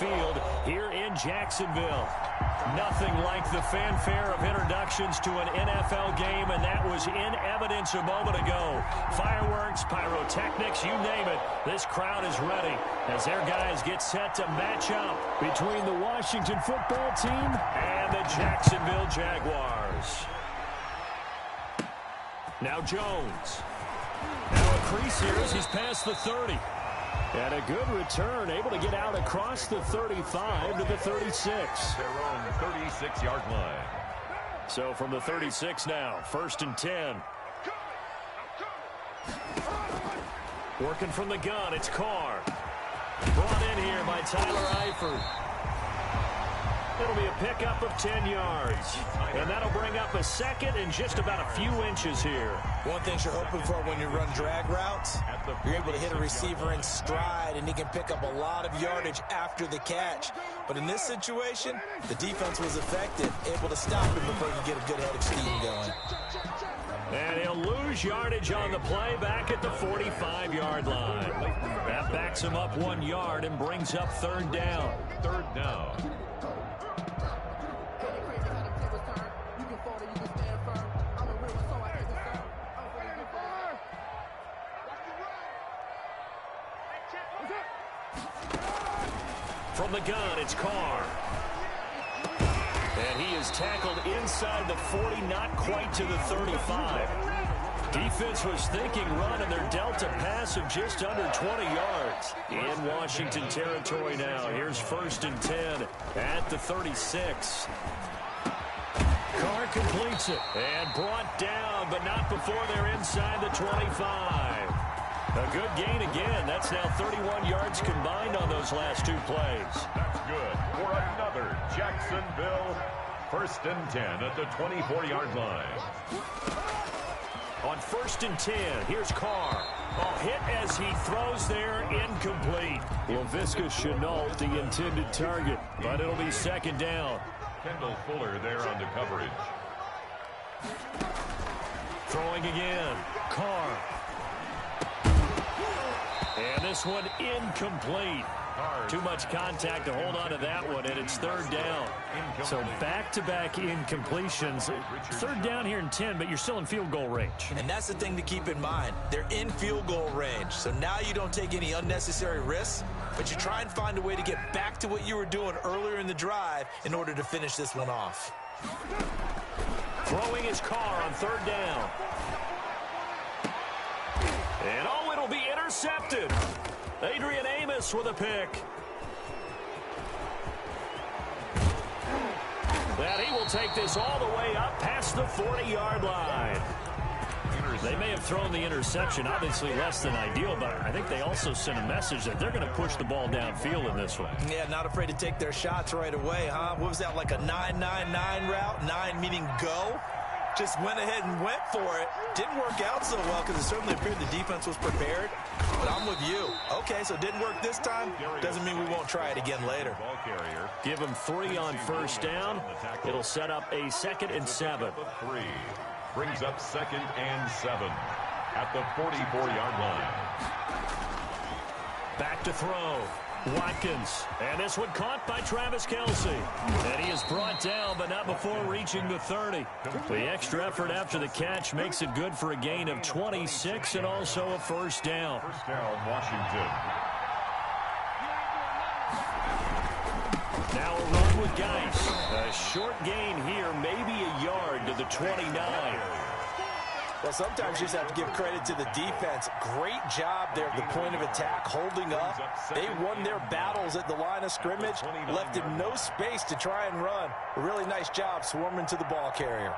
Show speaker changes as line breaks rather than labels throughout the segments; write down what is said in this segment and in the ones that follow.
field here in Jacksonville. Nothing like the fanfare of introductions to an NFL game, and that was in evidence a moment ago. Fireworks, pyrotechnics, you name it. This crowd is ready as their guys get set to match up between the Washington football team and the Jacksonville Jaguars. Now Jones. Now a crease here as he's past the 30. And a good return, able to get out across the 35 to the 36.
Their own 36-yard line.
So from the 36 now, 1st and 10. Working from the gun, it's Carr. Brought in here by Tyler Eifert. It'll be a pickup of 10 yards. And that'll bring up a second and just about a few inches here.
One thing you're hoping for when you run drag routes, you're able to hit a receiver in stride, and he can pick up a lot of yardage after the catch. But in this situation, the defense was effective, able to stop him before he could get a good head of steam going.
And he'll lose yardage on the play back at the 45-yard line. That backs him up 1 yard and brings up 3rd down.
3rd down.
From the gun, it's Carr. And he is tackled inside the 40, not quite to the 35. Defense was thinking run, and they're dealt a pass of just under 20 yards. In Washington territory now. Here's 1st and 10 at the 36. Carr completes it and brought down, but not before they're inside the 25. A good gain again. That's now 31 yards combined on those last 2 plays.
That's good for another Jacksonville 1st and 10 at the 24-yard line.
On 1st and 10, here's Carr. Oh, hit as he throws there, incomplete. Laviska Shenault, the intended target, but it'll be 2nd down.
Kendall Fuller there on the coverage.
Throwing again, Carr. And this one incomplete. Too much contact to hold on to that one, and it's 3rd down. So back-to-back incompletions. 3rd down here in 10, but you're still in field goal range.
And that's the thing to keep in mind. They're in field goal range. So now you don't take any unnecessary risks, but you try and find a way to get back to what you were doing earlier in the drive in order to finish this one off.
Throwing his Carr on 3rd down. And oh, it'll be intercepted. Adrian Amos with a pick. That he will take this all the way up past the 40-yard line. They may have thrown the interception, obviously less than ideal, but I think they also sent a message that they're going to push the ball downfield in this one.
Yeah, not afraid to take their shots right away, huh? What was that, like a 9-9-9 route? 9 meaning go? Just went ahead and went for it. Didn't work out so well because it certainly appeared the defense was prepared. But I'm with you. Okay, so it didn't work this time. Doesn't mean we won't try it again later.
Give him 3 on 1st down. It'll set up a 2nd and 7.
3 brings up 2nd and 7 at the 44-yard line. Back to throw. Watkins, and this one caught by Travis Kelce. And he is brought down, but not before reaching the 30. The extra effort after the catch makes it good for a gain of 26 and also a 1st down. 1st down, Washington. Now a run with Geis. A short gain here, maybe a yard to the 29.
Well, sometimes you just have to give credit to the defense. Great job there at the point of attack, holding up. They won their battles at the line of scrimmage, left him no space to try and run. A really nice job swarming to the ball carrier.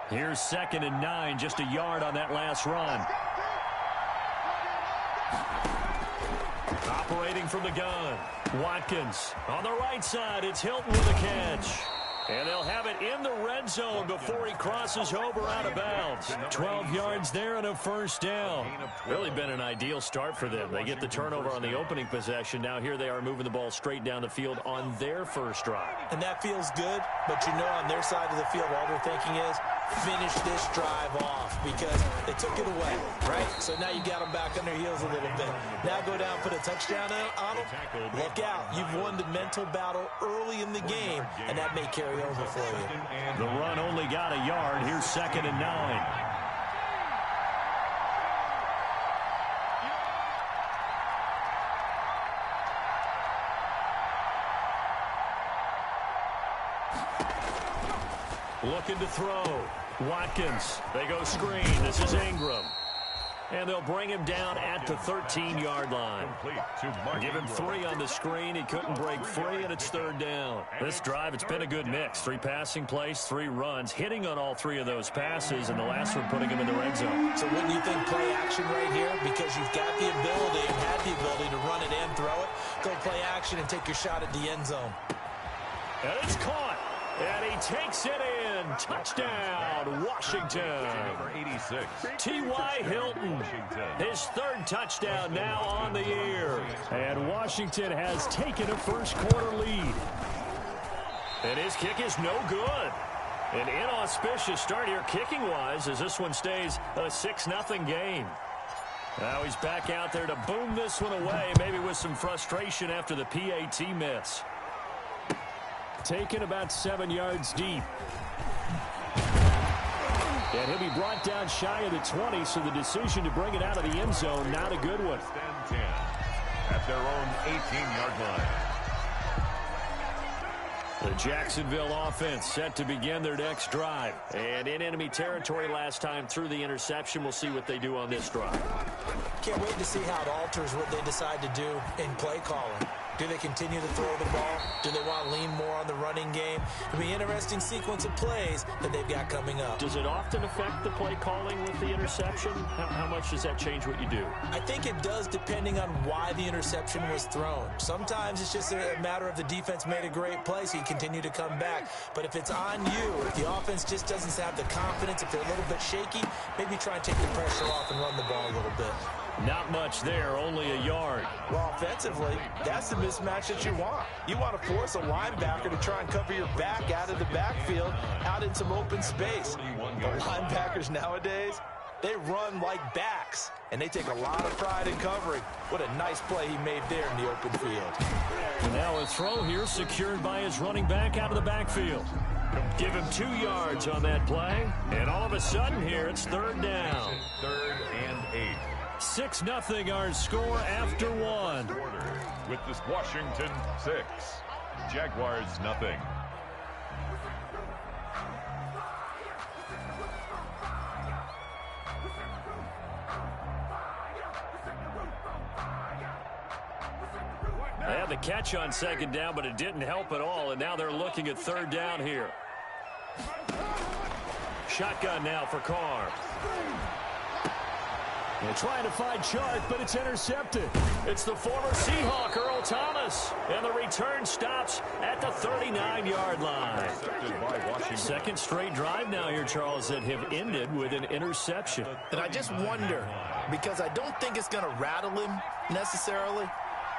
Here's 2nd and 9, just a yard on that last run. Operating from the gun, Watkins. On the right side, it's Hilton with a catch. And they'll have it in the red zone before he crosses over out of bounds. 12 yards there and a 1st down. Really been an ideal start for them. They get the turnover on the opening possession. Now here they are moving the ball straight down the field on their first drive.
And that feels good, but you know on their side of the field all they're thinking is, finish this drive off because they took it away, right? So now you got them back on their heels a little bit. Now go down, put a touchdown on them. Look out. You've won the mental battle early in the game, and that may carry over for you.
The run only got a yard. Here's 2nd and 9. Looking to throw. Watkins. They go screen. This is Ingram. And they'll bring him down at the 13-yard line. Give him 3 on the screen. He couldn't break free, and it's 3rd down. This drive, it's been a good mix. 3 passing plays, 3 runs, hitting on all 3 of those passes, and the last one putting him in the red zone.
So wouldn't you think play action right here? Because you've got the ability and had the ability to run it and throw it. Go play action and take your shot at the end zone.
And it's caught. And he takes it in. Touchdown, Washington.
Number 86.
T.Y. Hilton, his 3rd touchdown now on the year. And Washington has taken a first-quarter lead. And his kick is no good. An inauspicious start here kicking-wise as this one stays a 6-0 game. Now he's back out there to boom this one away, maybe with some frustration after the PAT miss. Taken about 7 yards deep. And he'll be brought down shy of the 20, so the decision to bring it out of the end zone, not a good one.
Stand 10 at their own 18-yard line.
The Jacksonville offense set to begin their next drive. And in enemy territory last time through the interception. We'll see what they do on this drive.
Can't wait to see how it alters what they decide to do in play calling. Do they continue to throw the ball? Do they want to lean more on the running game? It'll be an interesting sequence of plays that they've got coming up.
Does it often affect the play calling with the interception? How much does that change what you do?
I think it does depending on why the interception was thrown. Sometimes it's just a matter of the defense made a great play, so you continue to come back. But if it's on you, if the offense just doesn't have the confidence, if they're a little bit shaky, maybe try and take the pressure off and run the ball a little bit.
Not much there, only a yard.
Well, offensively, that's the mismatch that you want. You want to force a linebacker to try and cover your back out of the backfield, out in some open space. The linebackers nowadays, they run like backs, and they take a lot of pride in covering. What a nice play he made there in the open field.
And now a throw here secured by his running back out of the backfield. Give him 2 yards on that play, and all of a sudden here it's 3rd down.
3rd and 8.
6-0 our score after 1.
With this Washington 6, Jaguars nothing.
They had the catch on 2nd down, but it didn't help at all, and now they're looking at 3rd down here. Shotgun now for Carr. They're trying to find Chark, but it's intercepted. It's the former Seahawk, Earl Thomas. And the return stops at the 39-yard line. 2nd straight drive now here, Charles, that have ended with an interception.
And I just wonder, because I don't think it's going to rattle him necessarily,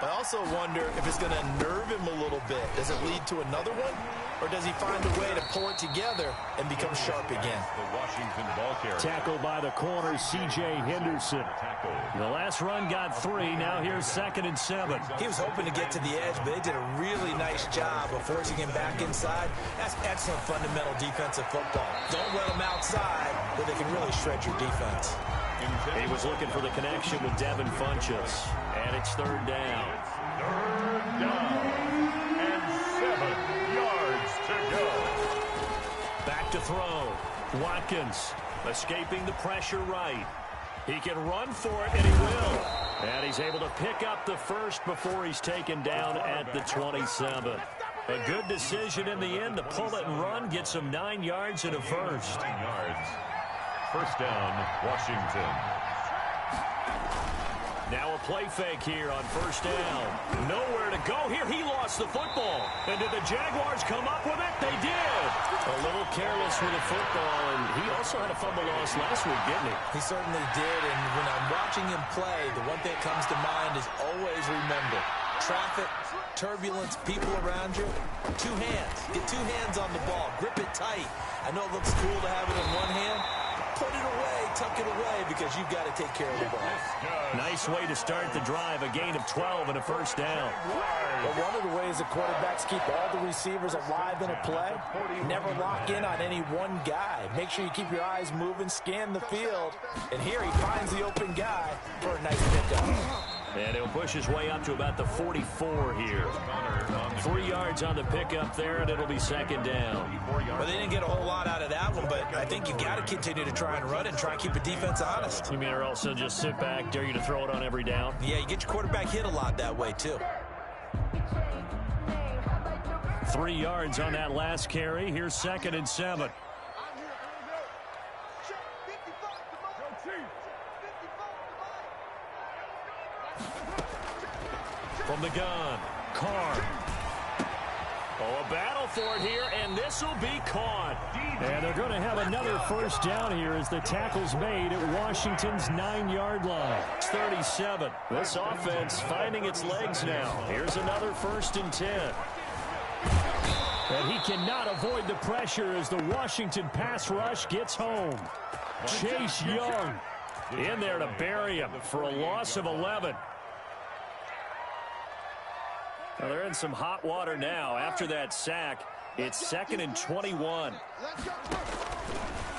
but I also wonder if it's going to unnerve him a little bit. Does it lead to another one? Or does he find a way to pull it together and become sharp again?
The Washington ball carrier.
Tackled by the corner, C.J. Henderson. The last run got 3. Now here's 2nd and 7.
He was hoping to get to the edge, but they did a really nice job of forcing him back inside. That's excellent fundamental defensive football. Don't let him outside where they can really shred your defense.
He was looking for the connection with Devin Funchess. And it's 3rd down.
3rd down. And 7 yards to go.
Back to throw. Watkins escaping the pressure right. He can run for it, and he will. And he's able to pick up the 1st before he's taken down at the 27. A good decision in the end to pull it and run, get some 9 yards and a 1st.
9 yards. 1st down, Washington.
Now a play fake here on 1st down. Nowhere to go here. He lost the football. And did the Jaguars come up with it? They did. A little careless with the football, and he also had a fumble loss last week, didn't he?
He certainly did, and when I'm watching him play, the one thing that comes to mind is always remember, traffic, turbulence, people around you. Two hands. Get two hands on the ball. Grip it tight. I know it looks cool to have it in one hand. Put it away, tuck it away, because you've got to take care of the ball.
Nice way to start the drive, a gain of 12 and a first down.
Well, one of the ways the quarterbacks keep all the receivers alive in a play, never lock in on any one guy. Make sure you keep your eyes moving, scan the field, and here he finds the open guy for a nice pickup.
And he'll push his way up to about the 44 here. 3 yards on the pickup there, and it'll be second down.
Well, they didn't get a whole lot out of that one, but I think you've got to continue to try and run and try and keep the defense honest.
You mean or also just sit back, dare you to throw it on every down?
Yeah, you get your quarterback hit a lot that way, too.
3 yards on that last carry. Here's 2nd and 7. From the gun, Carr. Oh, a battle for it here, and this will be caught. And they're going to have another first down here as the tackle's made at Washington's 9-yard line. It's 37. This offense finding its legs now. Here's another 1st and 10. And he cannot avoid the pressure as the Washington pass rush gets home. Chase Young in there to bury him for a loss of 11. Well, they're in some hot water now. After that sack, it's 2nd and 21.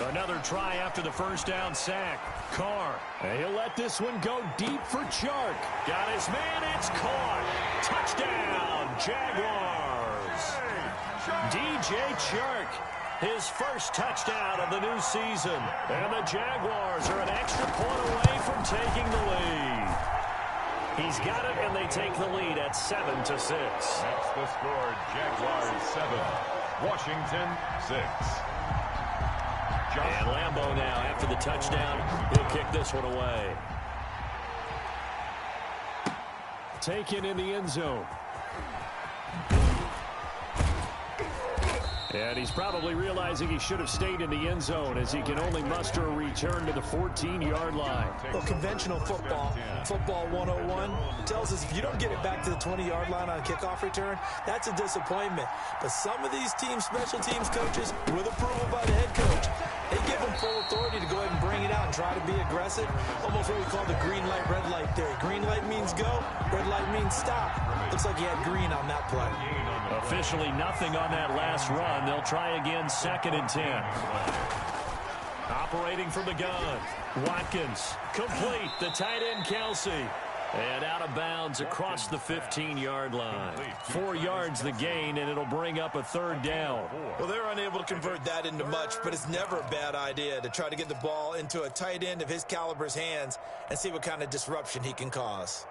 Another try after the first down sack. Carr, and he'll let this one go deep for Chark. Got his man, it's caught. Touchdown, Jaguars. DJ Chark, his first touchdown of the new season. And the Jaguars are an extra point away from taking the lead. He's got it, and they take the lead at 7-6.
That's the score. Jaguars 7, Washington 6.
And Lambeau now, after the touchdown, he'll kick this one away. Taken in the end zone. And he's probably realizing he should have stayed in the end zone as he can only muster a return to the 14-yard line.
Well, conventional football 101, tells us if you don't get it back to the 20-yard line on a kickoff return, that's a disappointment. But some of these teams, special teams coaches, with approval by the head coach, they give them full authority to go ahead and bring it out and try to be aggressive. Almost what we call the green light, red light theory. Green light means go, red light means stop. Looks like he had green on that play.
Officially nothing on that last run. They'll try again, 2nd and 10. Operating from the gun. Watkins, complete. The tight end, Kelsey. And out of bounds across the 15-yard line. 4 yards the gain, and it'll bring up a 3rd down.
Well, they're unable to convert that into much, but it's never a bad idea to try to get the ball into a tight end of his caliber's hands and see what kind of disruption he can cause.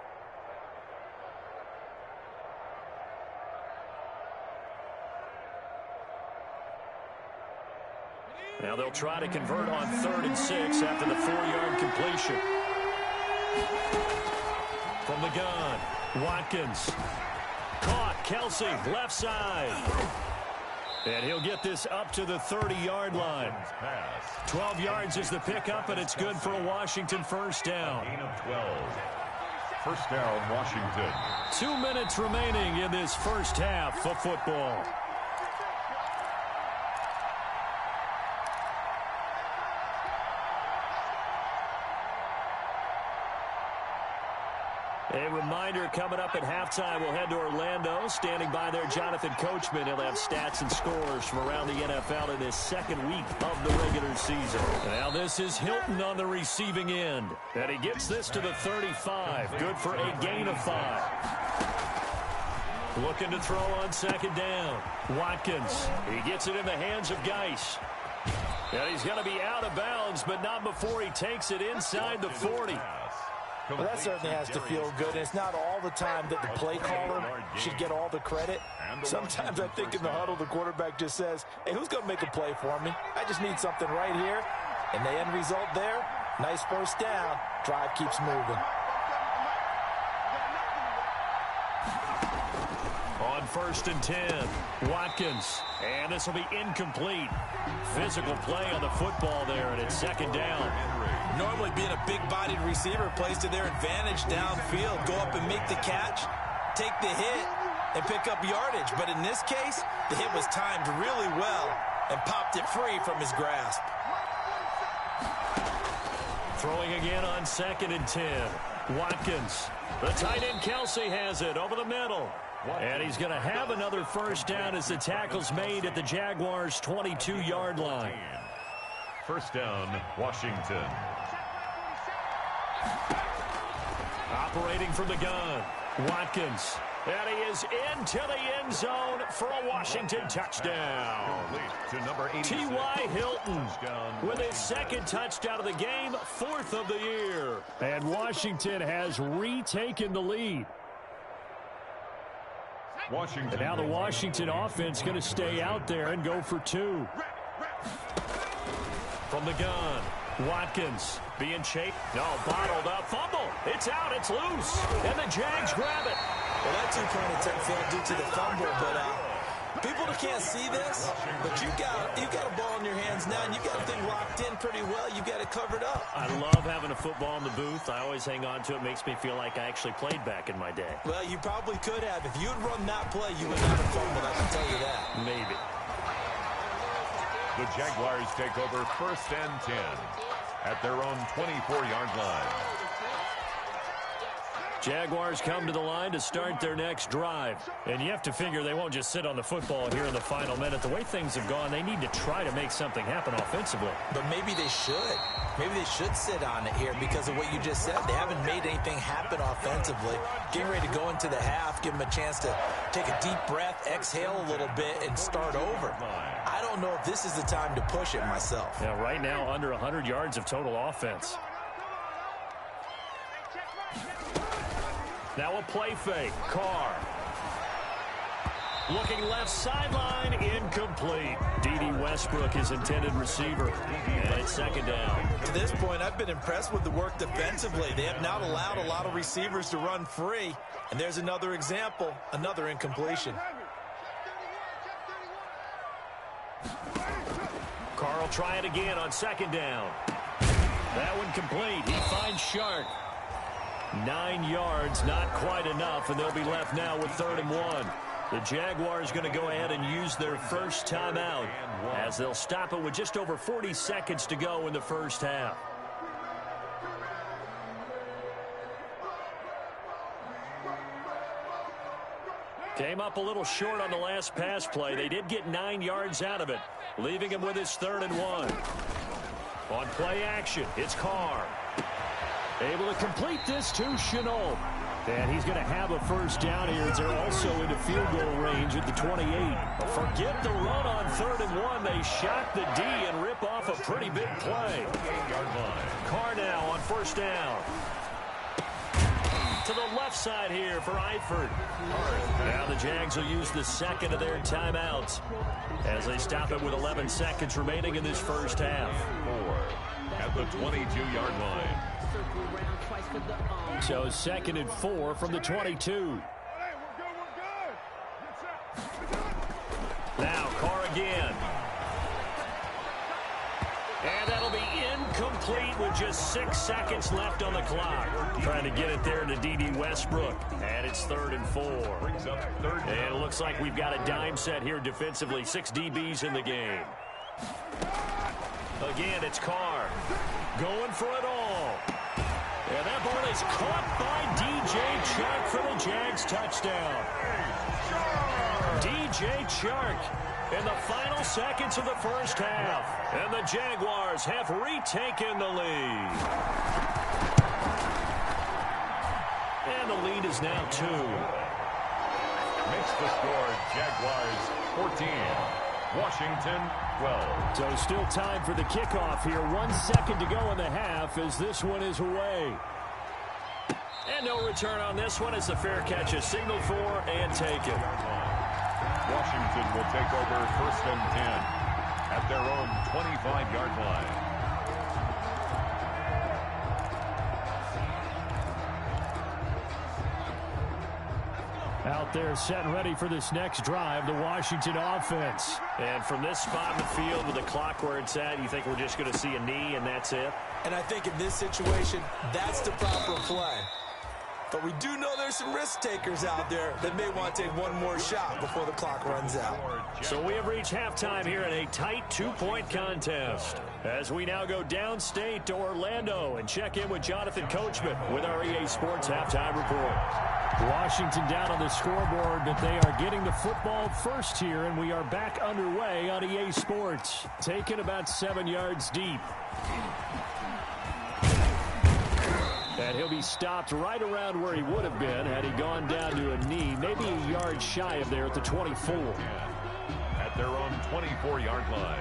Now they'll try to convert on 3rd and 6 after the 4-yard completion. From the gun, Watkins. Caught, Kelsey, left side. And he'll get this up to the 30-yard line. 12 yards is the pickup, and it's good for a Washington first down.
Gain of 12. First down, Washington.
2 minutes remaining in this first half of football. A reminder coming up at halftime, we'll head to Orlando. Standing by there, Jonathan Coachman. He'll have stats and scores from around the NFL in this second week of the regular season. Now this is Hilton on the receiving end. And he gets this to the 35. Good for a gain of 5. Looking to throw on 2nd down. Watkins. He gets it in the hands of Geis. And he's going to be out of bounds, but not before he takes it inside the 40.
Well, that certainly has to feel good. And it's not all the time that the play caller should get all the credit. Sometimes I think in the huddle, the quarterback just says, hey, who's going to make a play for me? I just need something right here. And the end result there, nice first down. Drive keeps moving.
On 1st and 10, Watkins. And this will be incomplete. Physical play on the football there, and it's 2nd down.
Normally being a big-bodied receiver plays to their advantage downfield. Go up and make the catch. take the hit and pick up yardage. But in this case, the hit was timed really well and popped it free from his grasp.
Throwing again on 2nd and 10. Watkins. The tight end Kelsey has it over the middle. And he's going to have another first down as the tackle's made at the Jaguars' 22-yard line.
First down, Washington.
Operating from the gun, Watkins. And he is into the end zone for a Washington touchdown. T.Y. Hilton with his 2nd touchdown of the game, 4th of the year. And Washington has retaken the lead. And now the Washington offense going to stay out there and go for 2. From the gun, Watkins being chased. No, bottled up. Fumble. It's out. It's loose. And the Jags grab it.
Well, that two-point attempt failed due to the fumble, but people that can't see this, but you got a ball in your hands now, and you got the thing locked in pretty well. You got it covered up.
I love having a football in the booth. I always hang on to it. Makes me feel like I actually played back in my day.
Well, you probably could have. If you had run that play, you would not have fumbled. I can tell you that.
Maybe.
The Jaguars take over 1st and 10 at their own 24-yard line.
Jaguars come to the line to start their next drive. And you have to figure they won't just sit on the football here in the final minute. The way things have gone, they need to try to make something happen offensively.
But maybe they should. Maybe they should sit on it here because of what you just said. They haven't made anything happen offensively. Getting ready to go into the half, give them a chance to take a deep breath, exhale a little bit, and start over. I don't know if this is the time to push it myself.
Yeah, right now under 100 yards of total offense. Now a play fake. Carr. Looking left sideline, incomplete. D.D. Westbrook, his intended receiver. And it's 2nd down.
To this point, I've been impressed with the work defensively. They have not allowed a lot of receivers to run free. And there's another example, another incompletion.
Carr will try it again on 2nd down. That one complete. He finds Shark. 9 yards, not quite enough, and they'll be left now with 3rd and 1. The Jaguars going to go ahead and use their first timeout as they'll stop it with just over 40 seconds to go in the first half. Came up a little short on the last pass play. They did get 9 yards out of it, leaving him with his 3rd and 1. On play action, it's Carr. Able to complete this to Chenault. And he's going to have a first down here as they're also into field goal range at the 28. Forget the run on 3rd and 1. They shot the D and rip off a pretty big play. Carr now on 1st down. To the left side here for Eifert. Now the Jags will use the 2nd of their timeouts as they stop it with 11 seconds remaining in this first half.
4 at the 22-yard line.
So 2nd and 4 from the 22. Now Carr again. And that'll be incomplete with just 6 seconds left on the clock. Trying to get it there to D.D. Westbrook. And it's 3rd and 4. And it looks like we've got a dime set here defensively. 6 DBs in the game. Again, it's Carr. Going for it all. And that ball is caught by D.J. Chark for the Jags touchdown. D.J. Chark in the final seconds of the first half. And the Jaguars have retaken the lead. And the lead is now 2.
Makes the score Jaguars 14. Washington 12.
So still time for the kickoff here. 1 second to go in the half as this one is away. And no return on this one as the fair catch is signaled for and taken.
Washington will take over 1st and 10 at their own 25-yard line.
Out there set and ready for this next drive, the Washington offense. And from this spot in the field with the clock where it's at, you think we're just going to see a knee and that's it?
And I think in this situation, that's the proper play. But we do know there's some risk takers out there that may want to take one more shot before the clock runs out.
So we have reached halftime here in a tight 2-point contest. As we now go downstate to Orlando and check in with Jonathan Coachman with our EA Sports Halftime Report. Washington down on the scoreboard, but they are getting the football first here, and we are back underway on EA Sports. Taken about 7 yards deep. And he'll be stopped right around where he would have been had he gone down to a knee, maybe a yard shy of there at the 24.
At their own 24-yard line.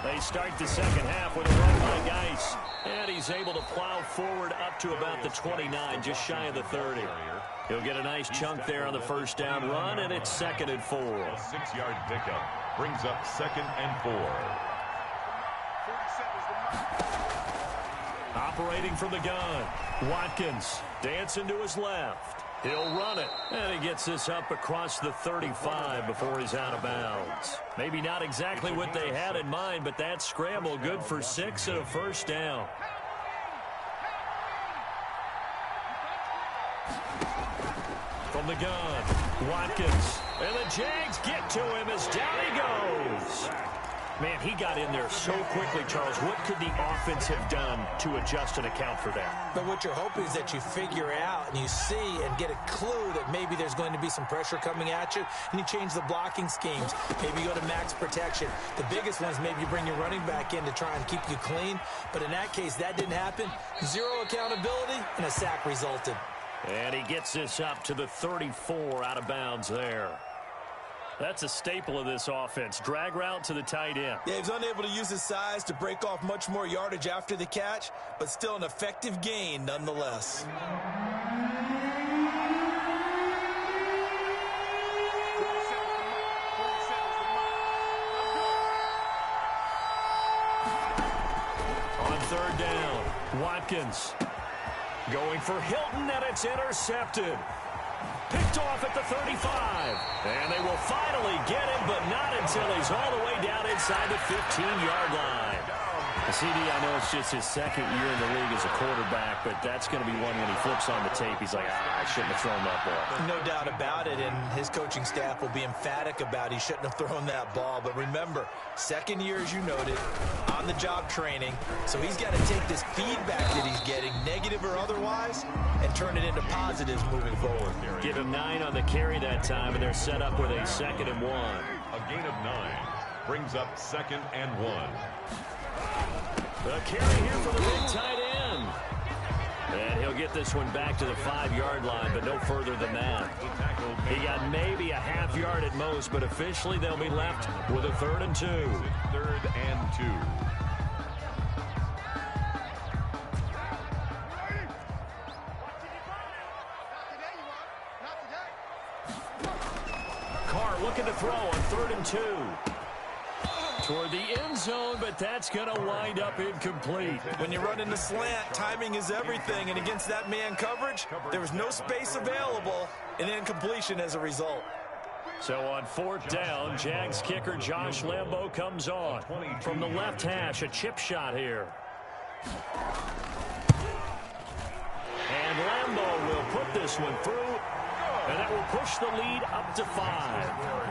They start the second half with a run by Geis. And he's able to plow forward up to about the 29, just shy of the 30. He'll get a nice chunk there on the first down run, and it's 2nd and 4.
A 6-yard pickup brings up 2nd and 4.
Operating from the gun, Watkins dancing to his left. He'll run it, and he gets this up across the 35 before he's out of bounds. Maybe not exactly what they had in mind, but that scramble good for 6 and a first down. From the gun, Watkins, and the Jags get to him as down he goes. Man, he got in there so quickly, Charles. What could the offense have done to adjust and account for that?
But what you're hoping is that you figure out and you see and get a clue that maybe there's going to be some pressure coming at you, and you change the blocking schemes. Maybe you go to max protection. The biggest one is maybe you bring your running back in to try and keep you clean. But in that case, that didn't happen. Zero accountability, and a sack resulted.
And he gets this up to the 34 out of bounds there. That's a staple of this offense. Drag route to the tight end.
Yeah, he's unable to use his size to break off much more yardage after the catch, but still an effective gain nonetheless.
On 3rd down, Watkins going for Hilton, and it's intercepted. Picked off at the 35. And they will finally get him, but not until he's all the way down inside the 15-yard line. CD, I know it's just his 2nd year in the league as a quarterback, but that's going to be one when he flips on the tape. He's like, I shouldn't have thrown that ball.
No doubt about it, and his coaching staff will be emphatic about he shouldn't have thrown that ball. But remember, 2nd year, as you noted, on-the-job training. So he's got to take this feedback that he's getting, negative or otherwise, and turn it into positives moving forward.
Give him 9 on the carry that time, and they're set up with a 2nd and 1.
A gain of 9 brings up 2nd and 1.
The carry here for the big tight end. And he'll get this one back to the 5-yard line, but no further than that. He got maybe a half yard at most, but officially they'll be left with a 3rd and 2.
3rd and 2.
Carr looking to throw on 3rd and 2. Toward the end zone, but that's going to wind up incomplete.
When you run in the slant, timing is everything, and against that man coverage, there was no space available, and incompletion as a result.
So on 4th down, Jags kicker Josh Lambo comes on. From the left hash, a chip shot here. And Lambo will put this one through, and that will push the lead up to 5.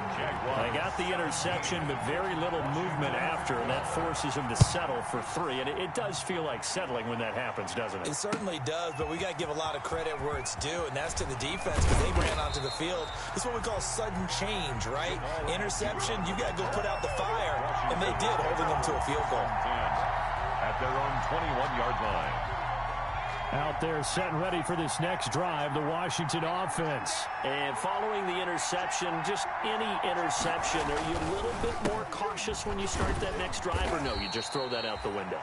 They got the interception, but very little movement after, and that forces him to settle for 3. And it does feel like settling when that happens, doesn't it?
It certainly does, but we got to give a lot of credit where it's due, and that's to the defense because they ran onto the field. This is what we call sudden change, right? Interception, you got to go put out the fire, and they did, holding them to a field goal.
At their own 21-yard line.
Out there set and ready for this next drive, the Washington offense. And following the interception, just any interception, are you a little bit more cautious when you start that next drive, or no, you just throw that out the window?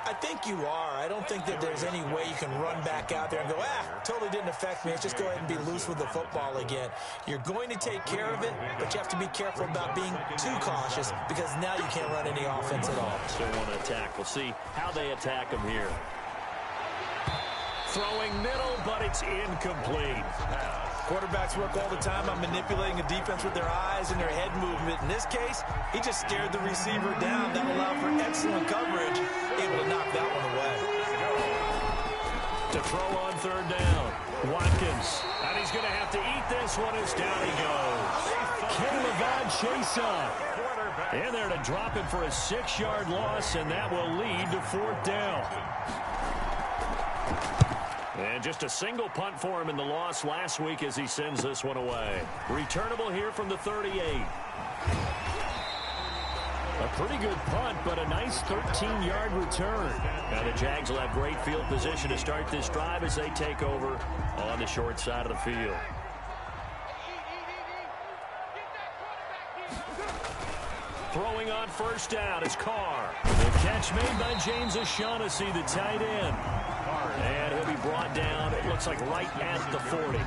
I think you are. I don't think that there's any way you can run back out there and go, totally didn't affect me. Let's just go ahead and be loose with the football again. You're going to take care of it, but you have to be careful about being too cautious because now you can't run any offense at all.
Still want to attack. We'll see how they attack him here. Throwing middle, but it's incomplete.
Quarterbacks work all the time on manipulating a defense with their eyes and their head movement. In this case, he just stared the receiver down. That allowed for excellent coverage, able to knock that one away.
To throw on third down, Watkins. And he's going to have to eat this one as down he goes. Caleb chase up. In there to drop it for a 6-yard loss, and that will lead to fourth down. And just a single punt for him in the loss last week as he sends this one away. Returnable here from the 38. A pretty good punt, but a nice 13-yard return. Now the Jags will have great field position to start this drive as they take over on the short side of the field. Throwing on first down is Carr. The catch made by James O'Shaughnessy, the tight end. And he'll be brought down, it looks like right at the 40.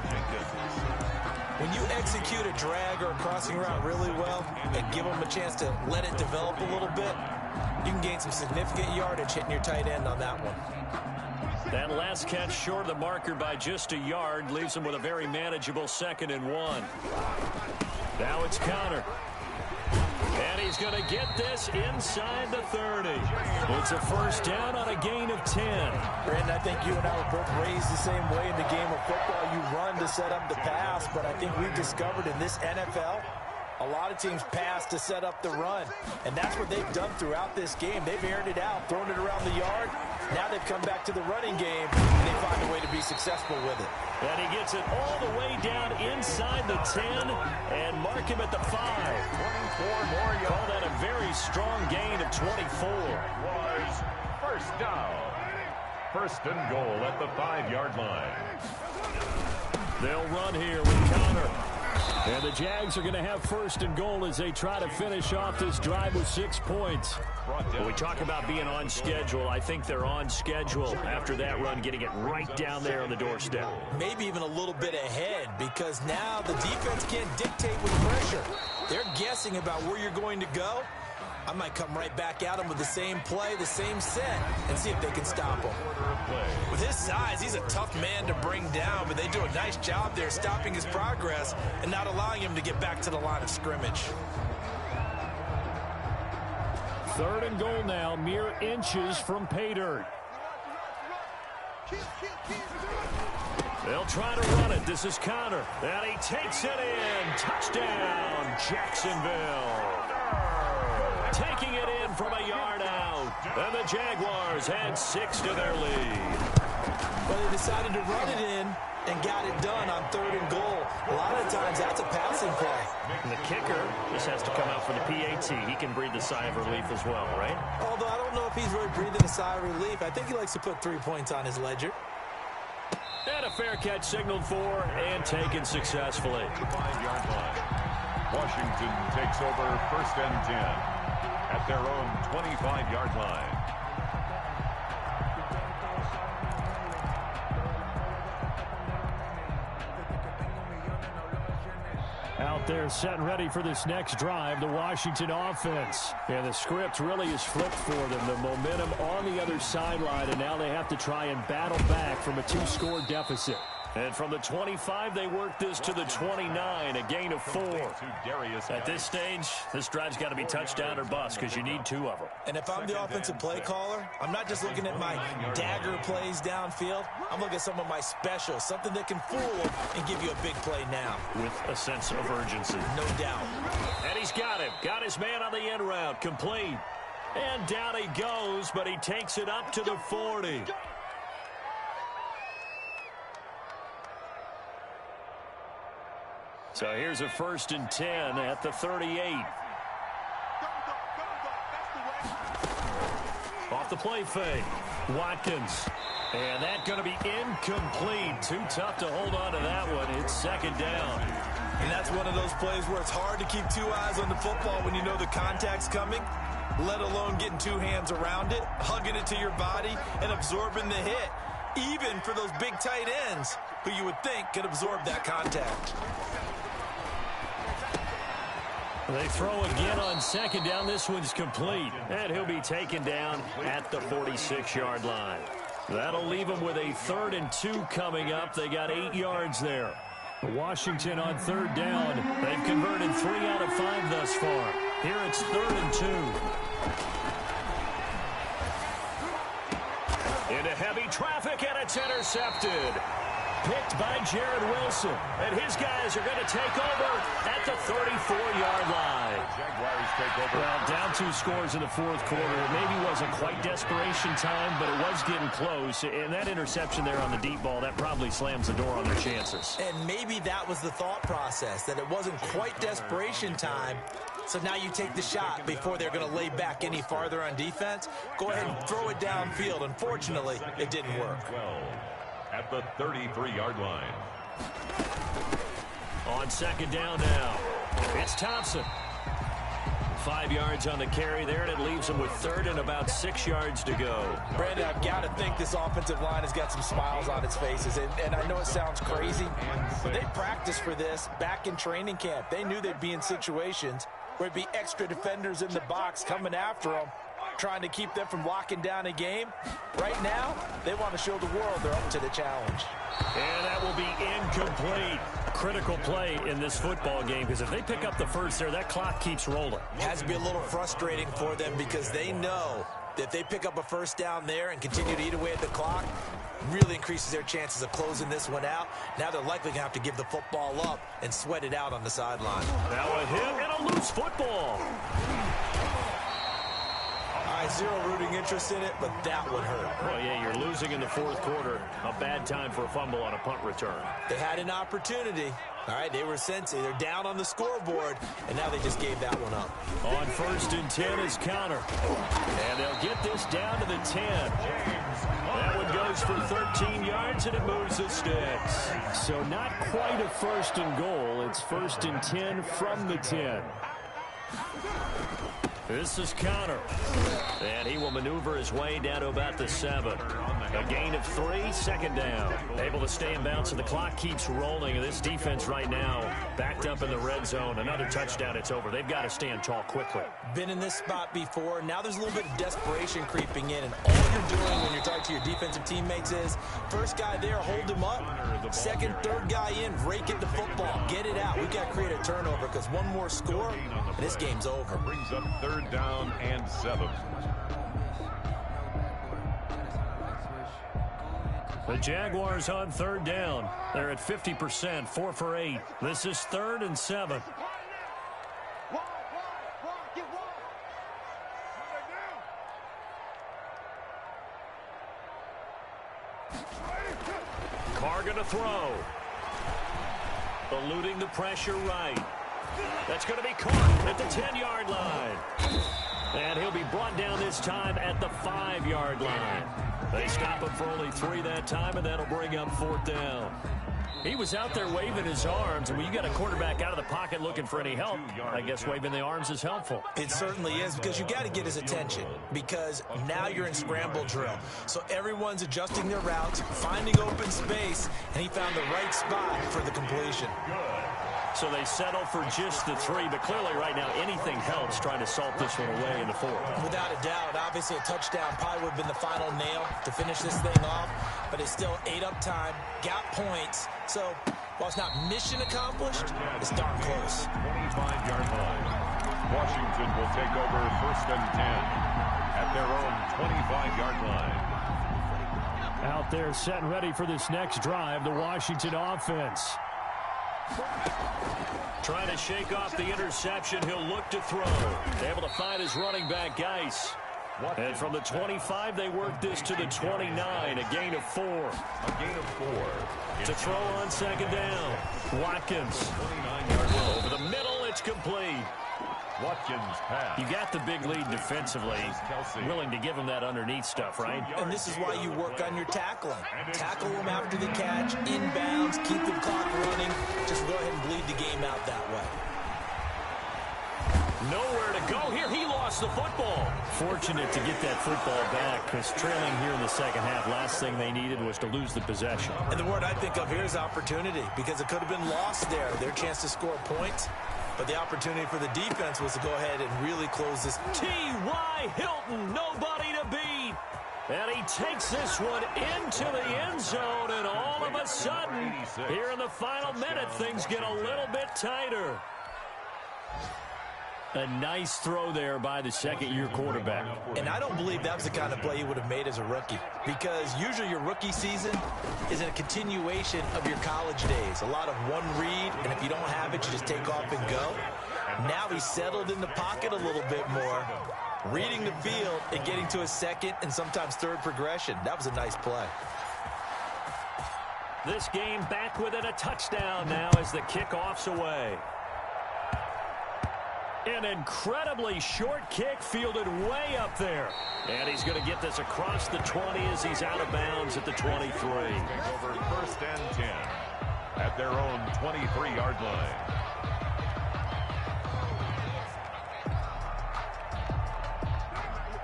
When you execute a drag or a crossing route really well and give them a chance to let it develop a little bit, you can gain some significant yardage hitting your tight end on that one.
That last catch short of the marker by just a yard leaves him with a very manageable 2nd and 1. Now it's Connor. And he's going to get this inside the 30. It's a first down on a gain of 10.
Brandon, I think you and I were both raised the same way in the game of football. You run to set up the pass, but I think we've discovered in this NFL, a lot of teams pass to set up the run. And that's what they've done throughout this game. They've aired it out, thrown it around the yard. Now they've come back to the running game, and they find a way to be successful with it.
And he gets it all the way down inside the 10 and mark him at the 5.
24 more yards.
Call that a very strong gain of 24.
Was first down. First and goal at the 5-yard line.
They'll run here with Connor. And the Jags are going to have first and goal as they try to finish off this drive with 6 points. When we talk about being on schedule, I think they're on schedule after that run, getting it right down there on the doorstep.
Maybe even a little bit ahead, because now the defense can't dictate with pressure. They're guessing about where you're going to go. I might come right back at him with the same play, the same set, and see if they can stop him. With his size, he's a tough man to bring down, but they do a nice job there stopping his progress and not allowing him to get back to the line of scrimmage.
Third and goal now, mere inches from pay dirt. They'll try to run it. This is Connor. And he takes it in. Touchdown, Jacksonville. Taking it in from a yard out. And the Jaguars add 6 to their lead.
Well, they decided to run it in and got it done on third and goal. A lot of times that's a passing play.
And the kicker just has to come out for the PAT. He can breathe a sigh of relief as well, right?
Although I don't know if he's really breathing a sigh of relief. I think he likes to put 3 points on his ledger.
And a fair catch signaled for and taken successfully.
5-yard line. Washington takes over first and 10 at their own 25-yard line.
Out there set and ready for this next drive, the Washington offense. And the script really is flipped for them. The momentum on the other sideline, and now they have to try and battle back from a 2-score deficit. And from the 25, they work this to the 29, a gain of 4. At this stage, this drive's got to be touchdown or bust because you need 2 of them.
And if I'm the offensive play caller, I'm not just looking at my dagger plays downfield. I'm looking at some of my specials, something that can fool them and give you a big play now.
With a sense of urgency.
No doubt.
And he's got him. Got his man on the end route. Complete. And down he goes, but he takes it up to the 40. So here's a first and 10 at the 38. Off the play fake. Watkins. And that's going to be incomplete. Too tough to hold on to that one. It's second down.
And that's one of those plays where it's hard to keep 2 eyes on the football when you know the contact's coming, let alone getting 2 hands around it, hugging it to your body, and absorbing the hit. Even for those big tight ends who you would think could absorb that contact.
They throw again on second down. This one's complete. And he'll be taken down at the 46-yard line. That'll leave them with a 3rd and 2 coming up. They got 8 yards there. Washington on third down. They've converted 3 out of 5 thus far. Here it's 3rd and 2. Into heavy traffic, and it's intercepted. Picked by Jared Wilson. And his guys are going to take over at the 34-yard line.
Jaguars take over.
Well, down 2 scores in the fourth quarter. It maybe wasn't quite desperation time, but it was getting close. And that interception there on the deep ball, that probably slams the door on their chances.
And maybe that was the thought process, that it wasn't quite desperation time. So now you take the shot before they're going to lay back any farther on defense. Go ahead and throw it downfield. Unfortunately, it didn't work.
12 at the 33-yard line.
On 2nd down now, it's Thompson. 5 yards on the carry there, and it leaves him with 3rd and about 6 yards to go.
Brandon, I've got to think this offensive line has got some smiles on its faces. And I know it sounds crazy, but they practiced for this back in training camp. They knew they'd be in situations where it'd be extra defenders in the box coming after them, trying to keep them from locking down a game. Right now, they want to show the world they're up to the challenge.
And that will be incomplete. Critical play in this football game, because if they pick up the first there, that clock keeps rolling.
It has to be a little frustrating for them because they know that if they pick up a first down there and continue to eat away at the clock, really increases their chances of closing this one out. Now they're likely going to have to give the football up and sweat it out on the sideline.
Now a hit and a loose football.
Zero rooting interest in it, but that would hurt.
Well, yeah, you're losing in the fourth quarter. A bad time for a fumble on a punt return.
They had an opportunity. All right, they were sensing. They're down on the scoreboard, and now they just gave that one up.
On 1st and 10 is Connor. And they'll get this down to the 10. That one goes for 13 yards, and it moves the sticks. So not quite a 1st and goal. It's 1st and 10 from the 10. This is Connor. And he will maneuver his way down to about the 7. A gain of 3, 2nd down. Able to stay in bounds, and the clock keeps rolling. And this defense right now backed up in the red zone. Another touchdown, it's over. They've got to stand tall quickly.
Been in this spot before. Now there's a little bit of desperation creeping in. And all you're doing when you're talking to your defensive teammates is, first guy there, hold him up. 2nd, 3rd guy in, rake at the football. Get it out. We've got to create a turnover because one more score, and this game's over.
Brings up 3rd down and 7.
The Jaguars on 3rd down. They're at 50%, 4 for 8. This is 3rd and 7. Carr gonna throw. Eluding the pressure right. That's going to be caught at the 10-yard line. And he'll be brought down this time at the 5-yard line. They stop him for only 3 that time, and that'll bring up 4th down. He was out there waving his arms, and when you got a quarterback out of the pocket looking for any help, I guess waving the arms is helpful.
It certainly is, because you got to get his attention, because now you're in scramble drill. So everyone's adjusting their routes, finding open space, and he found the right spot for the completion.
So they settle for just the 3, but clearly right now anything helps trying to salt this one away in the 4th.
Without a doubt, obviously a touchdown probably would have been the final nail to finish this thing off, but it's still ate up time, got points. So while it's not mission accomplished, it's darn close.
25-yard line. Washington will take over 1st and 10 at their own 25-yard line.
Out there set and ready for this next drive, the Washington offense. Trying to shake off the interception. He'll look to throw. Able to find his running back, Geis. And from the 25, they work this to the 29. A gain of 4.
A gain of 4.
To throw on 2nd down. Watkins.
29-yard line.
Over the middle, it's complete.
Watkins pass.
You got the big lead defensively. Willing to give him that underneath stuff, right?
And this is why you work on your tackling. Tackle them after the catch, inbounds, keep the clock running. Just go ahead and bleed the game out that way.
Nowhere to go here. He lost the football. Fortunate to get that football back, because trailing here in the second half, last thing they needed was to lose the possession.
And the word I think of here is opportunity, because it could have been lost there. Their chance to score points. But the opportunity for the defense was to go ahead and really close this.
T.Y. Hilton, nobody to beat. And he he takes this one into the end zone, and all of a sudden, here in the final minute, things get a little bit tighter. A nice throw there by the second-year quarterback.
And I don't believe that was the kind of play he would have made as a rookie, because usually your rookie season is a continuation of your college days. A lot of one read, and if you don't have it, you just take off and go. Now he's settled in the pocket a little bit more, reading the field and getting to a second and sometimes third progression. That was a nice play.
This game back within a touchdown now as the kickoff's away. An incredibly short kick fielded way up there. And he's going to get this across the 20 as he's out of bounds at the 23.
Over 1st and 10 at their own 23-yard line.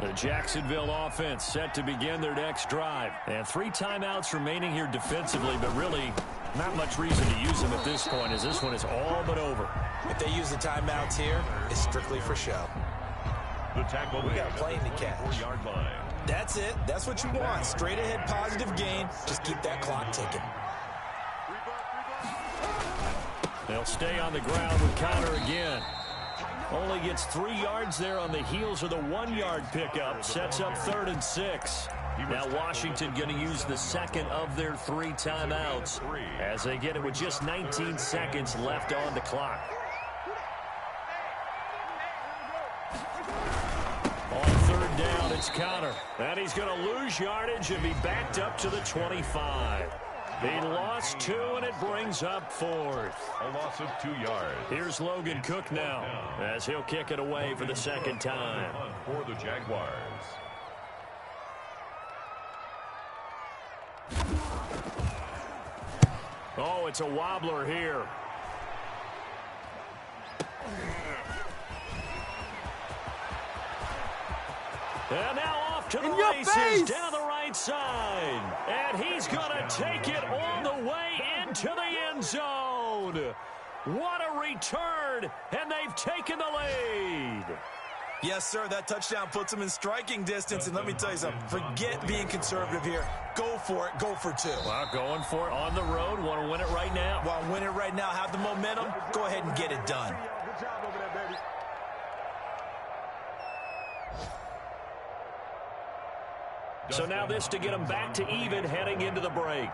The Jacksonville offense set to begin their next drive. And 3 timeouts remaining here defensively, but really not much reason to use them at this point as this one is all but over.
If they use the timeouts here, it's strictly for show.
The tackle
we got playing to catch.
4-yard line.
That's it. That's what you want. Straight ahead positive gain. Just keep that clock ticking.
They'll stay on the ground with Connor again. Only gets 3 yards there on the heels of the 1-yard pickup. Sets up 3rd and 6. Now Washington going to use the second of their 3 timeouts as they get it with just 19 seconds left on the clock. On 3rd down, it's Connor. And he's going to lose yardage and be backed up to the 25. He lost 2, and it brings up 4th.
A loss of 2 yards.
Here's Logan Cook now as he'll kick it away for the second time.
For the Jaguars.
Oh, it's a wobbler here. And now off to the races down the right side. And he's going to take it all the way into the end zone. What a return, and they've taken the lead.
Yes, sir, that touchdown puts them in striking distance. And let me tell you something, forget being conservative here. Go for it, go for 2.
Well, going for it on the road. Want to win it right now?
Want to win it right now, have the momentum, go ahead and get it done.
Good job over there, baby.
So now this to get them back to even heading into the break.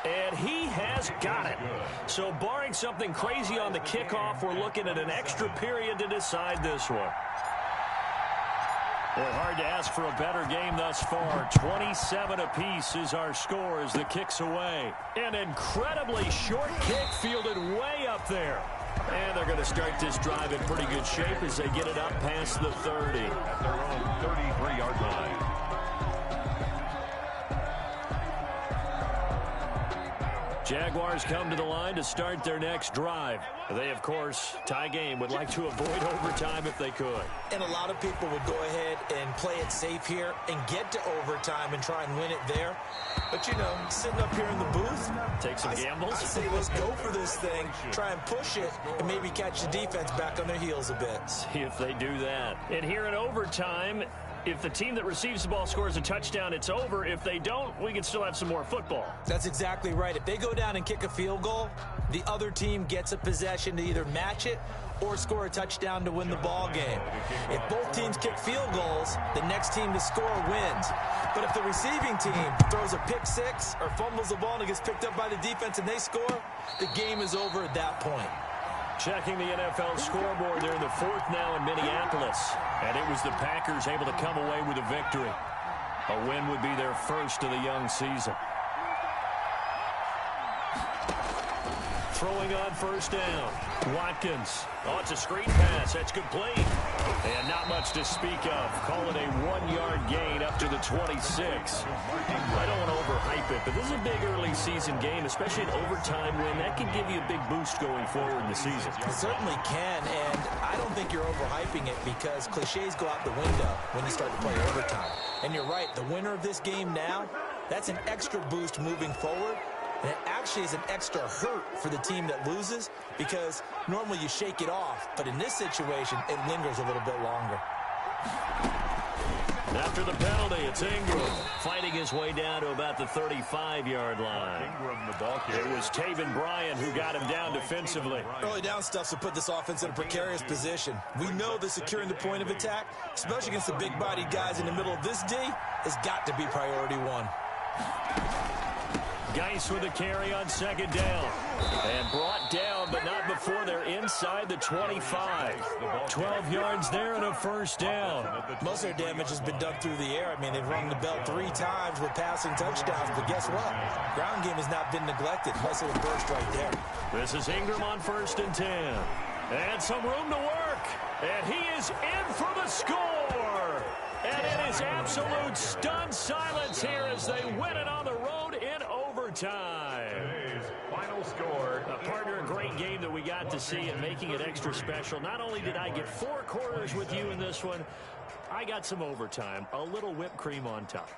And he has got it. So barring something crazy on the kickoff, we're looking at an extra period to decide this one. Well, hard to ask for a better game thus far. 27 apiece is our score as the kick's away. An incredibly short kick fielded way up there. And they're going to start this drive in pretty good shape as they get it up past the 30.
At their own 33-yard line.
Jaguars come to the line to start their next drive. They, of course, tie game, would like to avoid overtime if they could.
And a lot of people would go ahead and play it safe here and get to overtime and try and win it there. But, you know, sitting up here in the booth,
take some gambles.
I say let's go for this thing, try and push it, and maybe catch the defense back on their heels a bit.
See if they do that. And here in overtime, if the team that receives the ball scores a touchdown, it's over. If they don't, we can still have some more football.
That's exactly right. If they go down and kick a field goal, the other team gets a possession to either match it or score a touchdown to win the ball game. If both teams kick field goals, the next team to score wins. But if the receiving team throws a pick 6 or fumbles the ball and it gets picked up by the defense and they score, the game is over at that point.
Checking the NFL scoreboard, they're in the 4th now in Minneapolis. And it was the Packers able to come away with a victory. A win would be their first of the young season. Throwing on 1st down. Watkins. Oh, it's a screen pass. That's complete. And not much to speak of. Call it a 1-yard gain up to the 26. I don't want to overhype it, but this is a big early season game, especially an overtime win. That can give you a big boost going forward in the season.
It certainly can, and I don't think you're overhyping it because cliches go out the window when you start to play overtime. And you're right, the winner of this game now, that's an extra boost moving forward. And it actually is an extra hurt for the team that loses because normally you shake it off. But in this situation, it lingers a little bit longer.
After the penalty, it's Ingram fighting his way down to about the 35-yard line.
Ingram, the ball carrier.
It was Taven Bryan who got him down defensively.
Early down stuff to put this offense in a precarious position. We know that securing the point of attack, especially against the big-bodied guys in the middle of this D, has got to be priority one.
Geis with a carry on second down. And brought down, but not before they're inside the 25. 12 yards there and a first down.
Most of their damage has been done through the air. I mean, they've rung the bell 3 times with passing touchdowns, but guess what? Ground game has not been neglected. Nice little burst right there.
This is Ingram on 1st and 10. And some room to work. And he is in for the score. And it is absolute stunned silence here as they win it on the road in overtime.
Today's final score.
Partner, a great game that we got to see and making it extra special. Not only did I get 4 quarters with you in this one, I got some overtime, a little whipped cream on top.